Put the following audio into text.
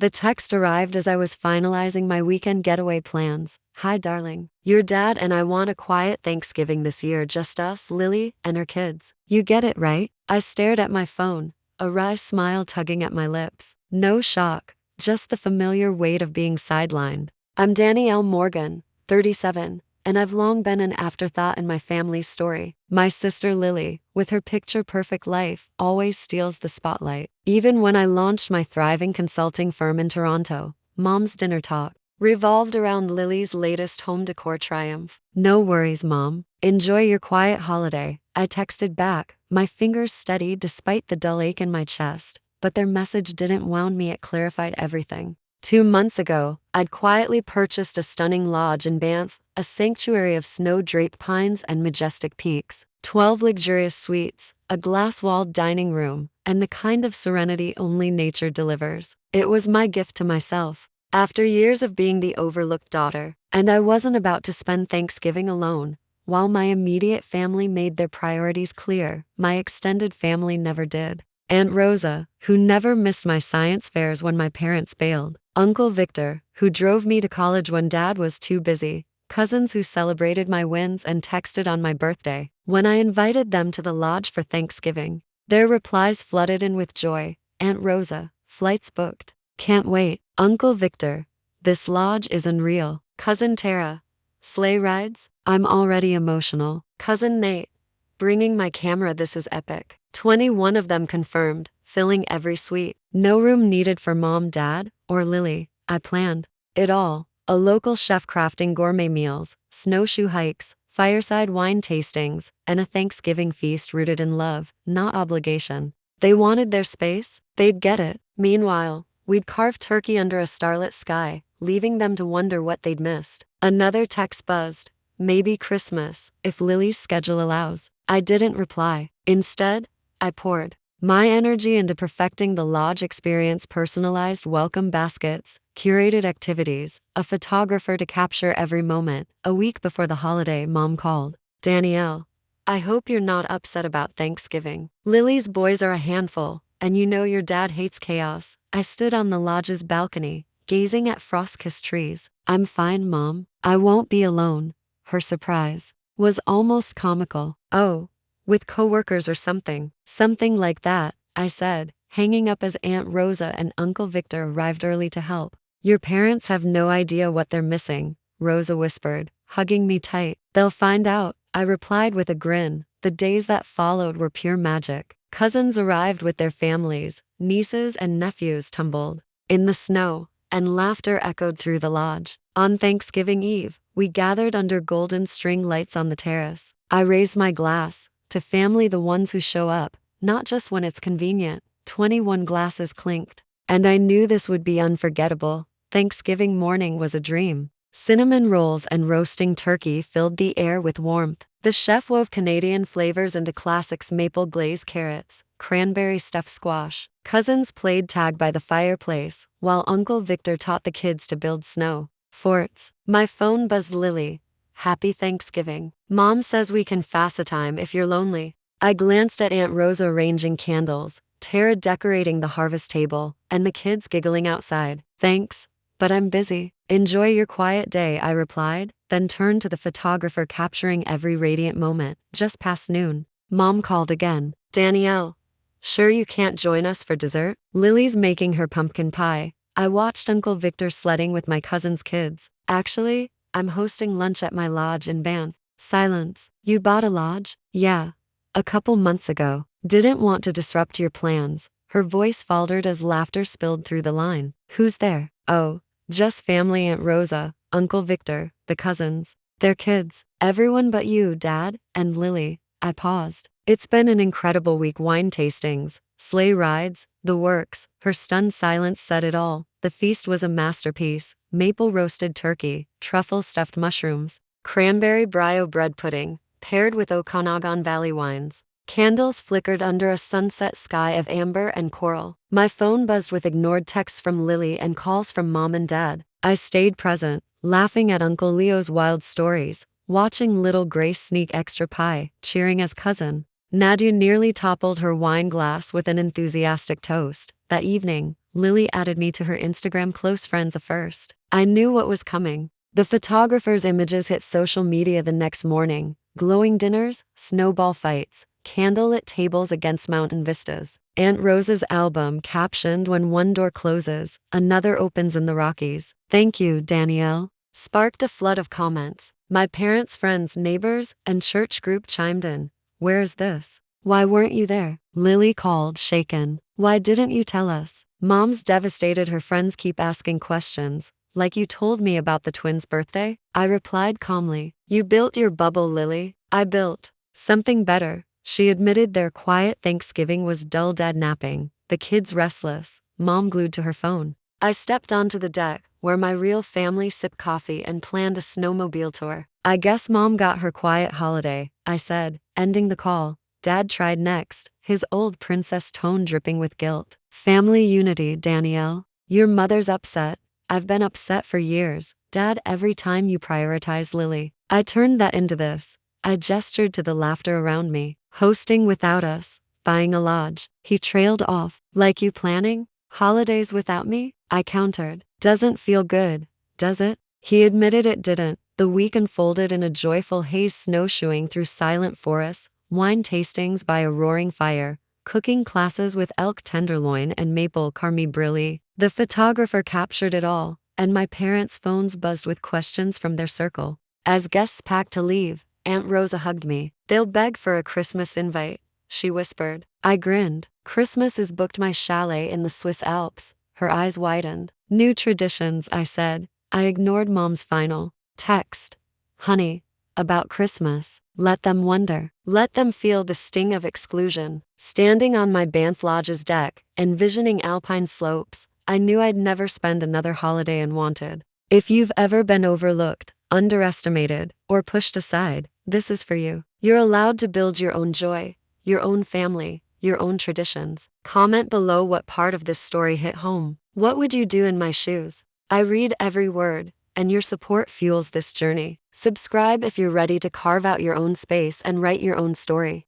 The text arrived as I was finalizing my weekend getaway plans. Hi, darling. Your dad and I want a quiet Thanksgiving this year, just us, Lily, and her kids. You get it, right? I stared at my phone, a wry smile tugging at my lips. No shock, just the familiar weight of being sidelined. I'm Danielle Morgan, 37, and I've long been an afterthought in my family's story. My sister Lily, with her picture-perfect life, always steals the spotlight. Even when I launched my thriving consulting firm in Toronto, Mom's dinner talk revolved around Lily's latest home decor triumph. No worries, Mom. Enjoy your quiet holiday, I texted back, my fingers steady despite the dull ache in my chest. But their message didn't wound me, it clarified everything. 2 months ago, I'd quietly purchased a stunning lodge in Banff, a sanctuary of snow-draped pines and majestic peaks, 12 luxurious suites, a glass-walled dining room, and the kind of serenity only nature delivers. It was my gift to myself, after years of being the overlooked daughter, and I wasn't about to spend Thanksgiving alone. While my immediate family made their priorities clear, my extended family never did. Aunt Rosa, who never missed my science fairs when my parents bailed, Uncle Victor, who drove me to college when Dad was too busy, cousins who celebrated my wins and texted on my birthday. When I invited them to the lodge for Thanksgiving, their replies flooded in with joy. Aunt Rosa, flights booked. Can't wait. Uncle Victor, this lodge is unreal. Cousin Tara, sleigh rides? I'm already emotional. Cousin Nate, bringing my camera, this is epic. 21 of them confirmed, filling every suite. No room needed for Mom, Dad, or Lily. I planned it all. A local chef crafting gourmet meals, snowshoe hikes, fireside wine tastings, and a Thanksgiving feast rooted in love, not obligation. They wanted their space, they'd get it. Meanwhile, we'd carve turkey under a starlit sky, leaving them to wonder what they'd missed. Another text buzzed. Maybe Christmas, if Lily's schedule allows. I didn't reply. Instead, I poured my energy into perfecting the lodge experience: personalized welcome baskets, curated activities, a photographer to capture every moment. A week before the holiday, Mom called. Danielle, I hope you're not upset about Thanksgiving. Lily's boys are a handful, and you know your dad hates chaos. I stood on the lodge's balcony, gazing at frost-kissed trees. I'm fine, Mom. I won't be alone. Her surprise was almost comical. Oh, with coworkers or something. Something like that, I said, hanging up as Aunt Rosa and Uncle Victor arrived early to help. Your parents have no idea what they're missing, Rosa whispered, hugging me tight. They'll find out, I replied with a grin. The days that followed were pure magic. Cousins arrived with their families, nieces and nephews tumbled in the snow, and laughter echoed through the lodge. On Thanksgiving Eve, we gathered under golden string lights on the terrace. I raised my glass to family, the ones who show up, not just when it's convenient. 21 glasses clinked, and I knew this would be unforgettable. Thanksgiving morning was a dream. Cinnamon rolls and roasting turkey filled the air with warmth. The chef wove Canadian flavors into classics: maple glazed carrots, cranberry stuffed squash. Cousins played tag by the fireplace, while Uncle Victor taught the kids to build snow forts. My phone buzzed. Lily, happy Thanksgiving. Mom says we can FaceTime if you're lonely. I glanced at Aunt Rosa arranging candles, Tara decorating the harvest table, and the kids giggling outside. Thanks, but I'm busy. Enjoy your quiet day, I replied, then turned to the photographer capturing every radiant moment. Just past noon, Mom called again. Danielle, sure you can't join us for dessert? Lily's making her pumpkin pie. I watched Uncle Victor sledding with my cousin's kids. Actually, I'm hosting lunch at my lodge in Banff. Silence. You bought a lodge? Yeah. A couple months ago. Didn't want to disrupt your plans. Her voice faltered as laughter spilled through the line. Who's there? Oh, just family: Aunt Rosa, Uncle Victor, the cousins, their kids. Everyone but you, Dad, and Lily. I paused. It's been an incredible week: wine tastings, sleigh rides, the works. Her stunned silence said it all. The feast was a masterpiece: maple roasted turkey, truffle stuffed mushrooms, cranberry brio bread pudding, paired with Okanagan Valley wines. Candles flickered under a sunset sky of amber and coral. My phone buzzed with ignored texts from Lily and calls from Mom and Dad. I stayed present, laughing at Uncle Leo's wild stories, watching little Grace sneak extra pie, cheering as cousin Nadia nearly toppled her wine glass with an enthusiastic toast. That evening, Lily added me to her Instagram close friends first. I knew what was coming. The photographer's images hit social media the next morning. Glowing dinners, snowball fights, candlelit tables against mountain vistas. Aunt Rose's album captioned, "When one door closes, another opens in the Rockies. Thank you, Danielle." Sparked a flood of comments. My parents' friends, neighbors, and church group chimed in. "Where is this? Why weren't you there?" Lily called, shaken. "Why didn't you tell us?" Mom's devastated. Her friends keep asking questions. "Like you told me about the twins' birthday?" I replied calmly. "You built your bubble, Lily. I built something better." She admitted their quiet Thanksgiving was dull. Dad napping, the kids restless, Mom glued to her phone. I stepped onto the deck, where my real family sipped coffee and planned a snowmobile tour. "I guess Mom got her quiet holiday," I said, ending the call. Dad tried next, his old princess tone dripping with guilt. "Family unity, Danielle. Your mother's upset. I've been upset for years, Dad, every time you prioritize Lily. I turned that into this." I gestured to the laughter around me. "Hosting without us, buying a lodge." He trailed off. "Like you planning holidays without me?" I countered. "Doesn't feel good, does it?" He admitted it didn't. The week unfolded in a joyful haze, snowshoeing through silent forests, wine tastings by a roaring fire, cooking classes with elk tenderloin and maple carmi brilli. The photographer captured it all, and my parents' phones buzzed with questions from their circle. As guests packed to leave, Aunt Rosa hugged me. "They'll beg for a Christmas invite," she whispered. I grinned. "Christmas is booked." My chalet in the Swiss Alps. Her eyes widened. "New traditions," I said. I ignored Mom's final text. "Honey, about Christmas. Let them wonder. Let them feel the sting of exclusion." Standing on my Banff Lodge's deck, envisioning alpine slopes, I knew I'd never spend another holiday unwanted. If you've ever been overlooked, underestimated, or pushed aside, this is for you. You're allowed to build your own joy, your own family, your own traditions. Comment below what part of this story hit home. What would you do in my shoes? I read every word, and your support fuels this journey. Subscribe if you're ready to carve out your own space and write your own story.